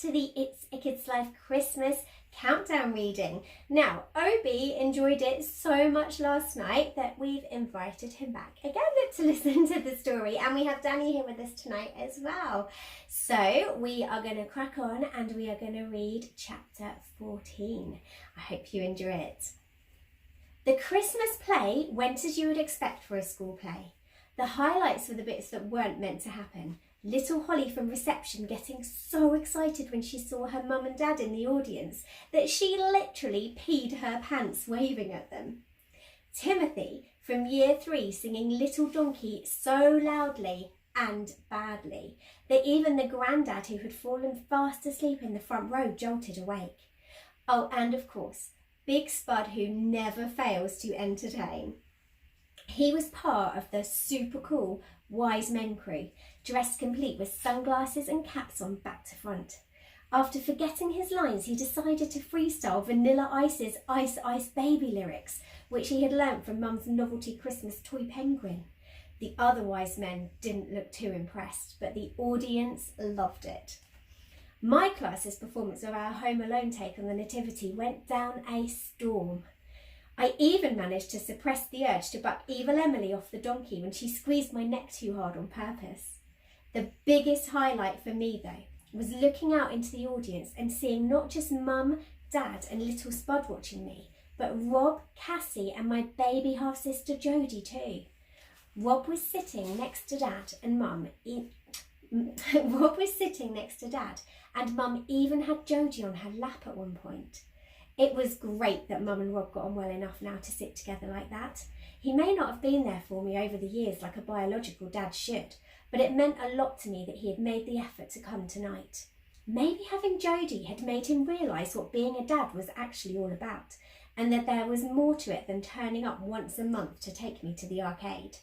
to the It's a Kid's Life Christmas countdown reading. Now, Obi enjoyed it so much last night that we've invited him back again to listen to the story, and we have Danny here with us tonight as well. So we are going to crack on and we are going to read chapter 14. I hope you enjoy it. The Christmas play went as you would expect for a school play. The highlights were the bits that weren't meant to happen. Little Holly from reception getting so excited when she saw her mum and dad in the audience that she literally peed her pants waving at them. Timothy from year 3 singing Little Donkey so loudly and badly that even the grandad who had fallen fast asleep in the front row jolted awake. Oh, and of course, Big Spud, who never fails to entertain. He was part of the super cool Wise Men crew, dressed complete with sunglasses and caps on back to front. After forgetting his lines, he decided to freestyle Vanilla Ice's Ice Ice Baby lyrics, which he had learnt from Mum's novelty Christmas toy penguin. The other Wise Men didn't look too impressed, but the audience loved it. My class's performance of our Home Alone take on the Nativity went down a storm. I even managed to suppress the urge to buck Evil Emily off the donkey when she squeezed my neck too hard on purpose. The biggest highlight for me, though, was looking out into the audience and seeing not just Mum, Dad and little Spud watching me, but Rob, Cassie and my baby half-sister Jodie too. Rob was sitting next to Dad and Mum. Rob was sitting next to Dad and Mum even had Jodie on her lap at one point. It was great that Mum and Rob got on well enough now to sit together like that. He may not have been there for me over the years like a biological dad should, but it meant a lot to me that he had made the effort to come tonight. Maybe having Jodie had made him realise what being a dad was actually all about, and that there was more to it than turning up once a month to take me to the arcade.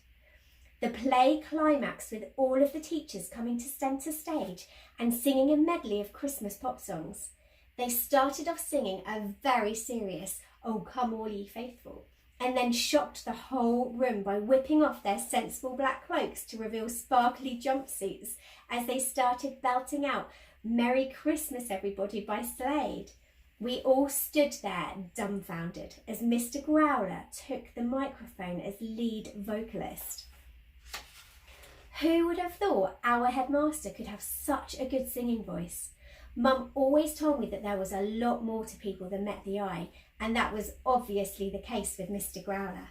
The play climaxed with all of the teachers coming to centre stage and singing a medley of Christmas pop songs. They started off singing a very serious "Oh Come All Ye Faithful," and then shocked the whole room by whipping off their sensible black cloaks to reveal sparkly jumpsuits as they started belting out "Merry Christmas Everybody" by Slade. We all stood there dumbfounded as Mr. Growler took the microphone as lead vocalist. Who would have thought our headmaster could have such a good singing voice? Mum always told me that there was a lot more to people than met the eye, and that was obviously the case with Mr. Growler.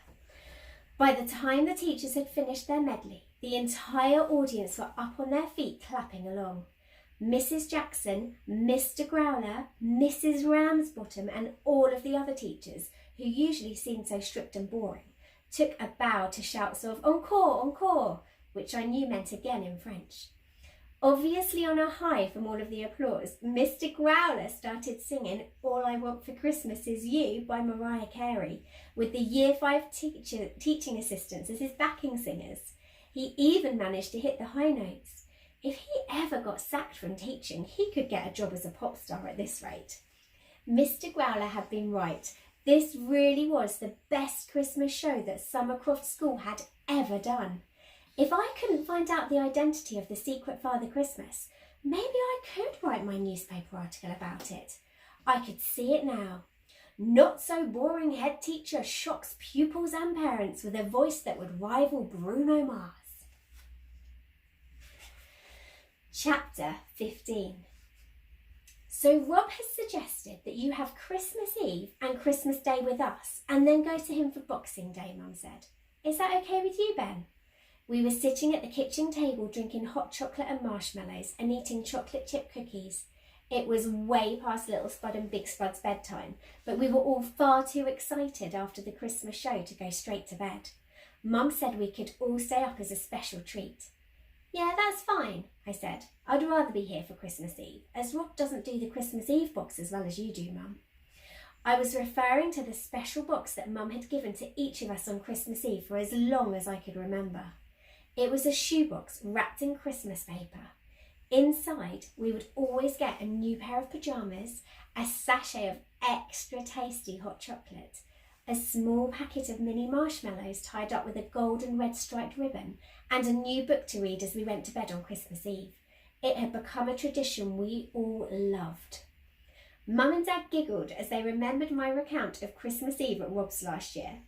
By the time the teachers had finished their medley, the entire audience were up on their feet clapping along. Mrs. Jackson, Mr. Growler, Mrs. Ramsbottom and all of the other teachers, who usually seemed so strict and boring, took a bow to shouts of "Encore, encore," which I knew meant again in French. Obviously on a high from all of the applause, Mr. Growler started singing "All I Want for Christmas Is You" by Mariah Carey, with the Year 5 teaching assistants as his backing singers. He even managed to hit the high notes. If he ever got sacked from teaching, he could get a job as a pop star at this rate. Mr. Growler had been right. This really was the best Christmas show that Summercroft School had ever done. If I couldn't find out the identity of the secret Father Christmas, maybe I could write my newspaper article about it. I could see it now. Not so boring head teacher shocks pupils and parents with a voice that would rival Bruno Mars. Chapter 15. So Rob has suggested that you have Christmas Eve and Christmas Day with us and then go to him for Boxing Day, Mum said. Is that okay with you, Ben? We were sitting at the kitchen table drinking hot chocolate and marshmallows and eating chocolate chip cookies. It was way past Little Spud and Big Spud's bedtime, but we were all far too excited after the Christmas show to go straight to bed. Mum said we could all stay up as a special treat. Yeah, that's fine, I said. I'd rather be here for Christmas Eve, as Rob doesn't do the Christmas Eve box as well as you do, Mum. I was referring to the special box that Mum had given to each of us on Christmas Eve for as long as I could remember. It was a shoebox wrapped in Christmas paper. Inside, we would always get a new pair of pyjamas, a sachet of extra tasty hot chocolate, a small packet of mini marshmallows tied up with a gold and red striped ribbon, and a new book to read as we went to bed on Christmas Eve. It had become a tradition we all loved. Mum and Dad giggled as they remembered my recount of Christmas Eve at Rob's last year.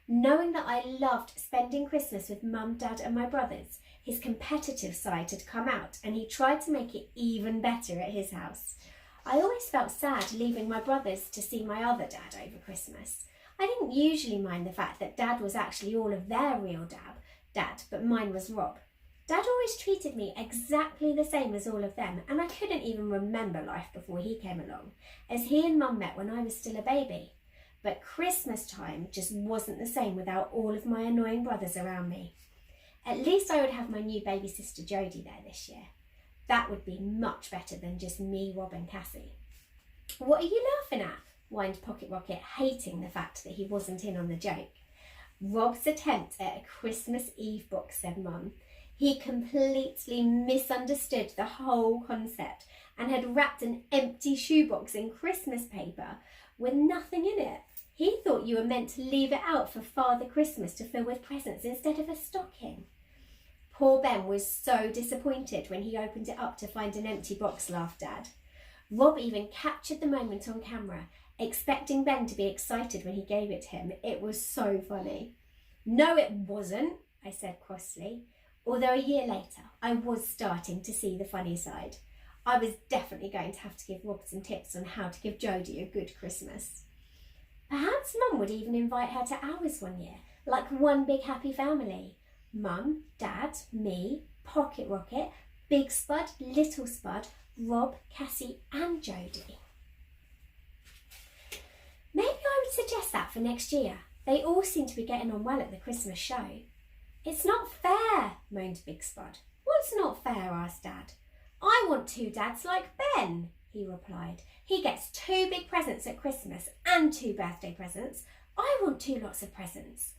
Knowing that I loved spending Christmas with Mum, Dad and my brothers, his competitive side had come out and he tried to make it even better at his house. I always felt sad leaving my brothers to see my other dad over Christmas. I didn't usually mind the fact that Dad was actually all of their real dad, but mine was Rob. Dad always treated me exactly the same as all of them, and I couldn't even remember life before he came along, as he and Mum met when I was still a baby. But Christmas time just wasn't the same without all of my annoying brothers around me. At least I would have my new baby sister Jodie there this year. That would be much better than just me, Rob and Cassie. What are you laughing at? Whined Pocket Rocket, hating the fact that he wasn't in on the joke. Rob's attempt at a Christmas Eve box, said Mum. He completely misunderstood the whole concept and had wrapped an empty shoebox in Christmas paper with nothing in it. He thought you were meant to leave it out for Father Christmas to fill with presents instead of a stocking. Poor Ben was so disappointed when he opened it up to find an empty box, laughed Dad. Rob even captured the moment on camera, expecting Ben to be excited when he gave it to him. It was so funny. No, it wasn't, I said crossly. Although a year later, I was starting to see the funny side. I was definitely going to have to give Rob some tips on how to give Jodie a good Christmas. Perhaps Mum would even invite her to ours one year, like one big happy family. Mum, Dad, me, Pocket Rocket, Big Spud, Little Spud, Rob, Cassie and Jodie. Maybe I would suggest that for next year. They all seem to be getting on well at the Christmas show. It's not fair, moaned Big Spud. What's not fair? Asked Dad. I want 2 dads like Ben, he replied. He gets 2 big presents at Christmas and 2 birthday presents. I want 2 lots of presents.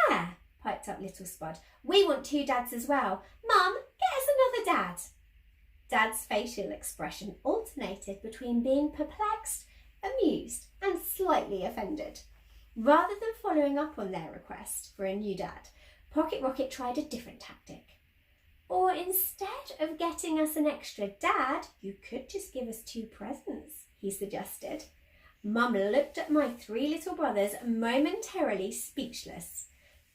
Yeah, piped up Little Spud. We want 2 dads as well. Mum, get us another dad. Dad's facial expression alternated between being perplexed, amused and slightly offended. Rather than following up on their request for a new dad, Pocket Rocket tried a different tactic. Or instead of getting us an extra dad, you could just give us 2 presents, he suggested. Mum looked at my 3 little brothers, momentarily speechless.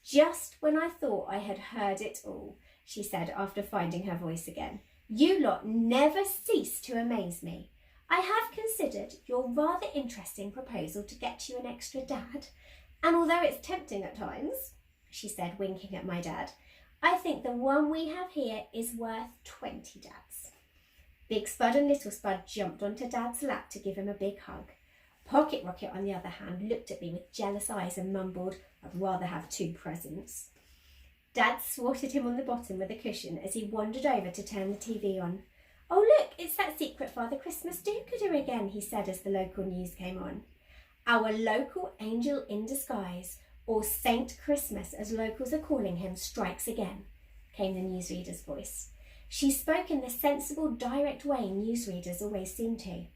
Just when I thought I had heard it all, she said after finding her voice again. You lot never cease to amaze me. I have considered your rather interesting proposal to get you an extra dad, and although it's tempting at times, she said, winking at my dad, I think the one we have here is worth 20 dads. Big Spud and Little Spud jumped onto Dad's lap to give him a big hug. Pocket Rocket, on the other hand, looked at me with jealous eyes and mumbled, I'd rather have 2 presents. Dad swatted him on the bottom with a cushion as he wandered over to turn the TV on. Oh look, it's that secret Father Christmas do-gooder again, he said as the local news came on. Our local angel in disguise, or Saint Christmas as locals are calling him, strikes again, came the newsreader's voice. She spoke in the sensible, direct way newsreaders always seem to.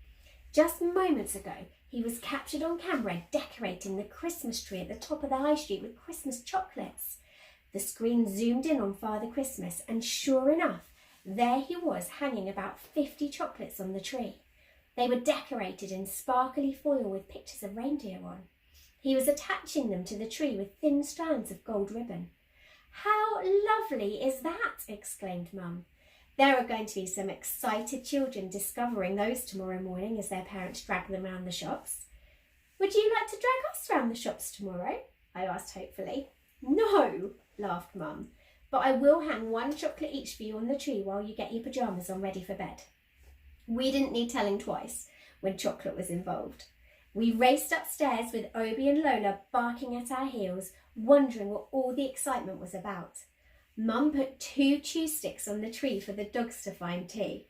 Just moments ago, he was captured on camera decorating the Christmas tree at the top of the high street with Christmas chocolates. The screen zoomed in on Father Christmas and sure enough, there he was hanging about 50 chocolates on the tree. They were decorated in sparkly foil with pictures of reindeer on. He was attaching them to the tree with thin strands of gold ribbon. How lovely is that? Exclaimed Mum. There are going to be some excited children discovering those tomorrow morning as their parents drag them around the shops. Would you like to drag us round the shops tomorrow? I asked hopefully. No, laughed Mum, but I will hang 1 chocolate each for you on the tree while you get your pyjamas on ready for bed. We didn't need telling twice when chocolate was involved. We raced upstairs with Obi and Lola barking at our heels, wondering what all the excitement was about. Mum put 2 chew sticks on the tree for the dogs to find tea.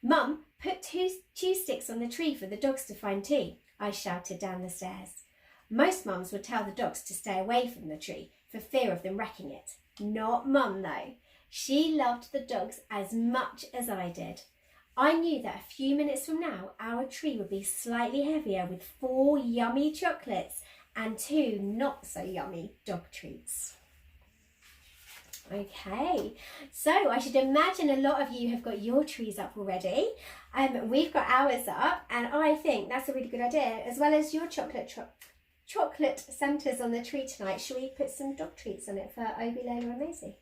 Mum put 2 chew sticks on the tree for the dogs to find tea, I shouted down the stairs. Most mums would tell the dogs to stay away from the tree for fear of them wrecking it. Not Mum though. She loved the dogs as much as I did. I knew that a few minutes from now our tree would be slightly heavier with 4 yummy chocolates and 2 not so yummy dog treats. Okay, so I should imagine a lot of you have got your trees up already. We've got ours up, and I think that's a really good idea. As well as your chocolate centres on the tree tonight, should we put some dog treats on it for Obi, Lola and Maisie?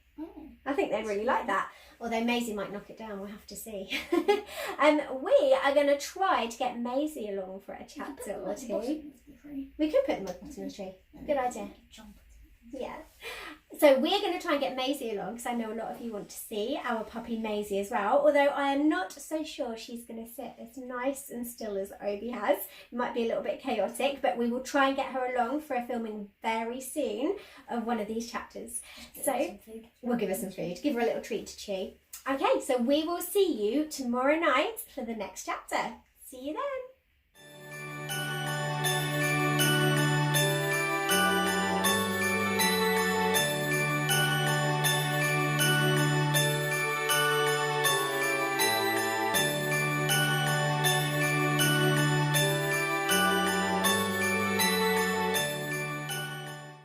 I think they really like that. Although Maisie might knock it down, we'll have to see. We are going to try to get Maisie along for a chapter or two. We could put them at the bottom of the tree. Good idea. Yeah. So we're going to try and get Maisie along, because I know a lot of you want to see our puppy Maisie as well. Although I am not so sure she's going to sit as nice and still as Obi has. It might be a little bit chaotic, but we will try and get her along for a filming very soon of one of these chapters. So we'll give her some food, give her a little treat to chew. Okay, so we will see you tomorrow night for the next chapter. See you then.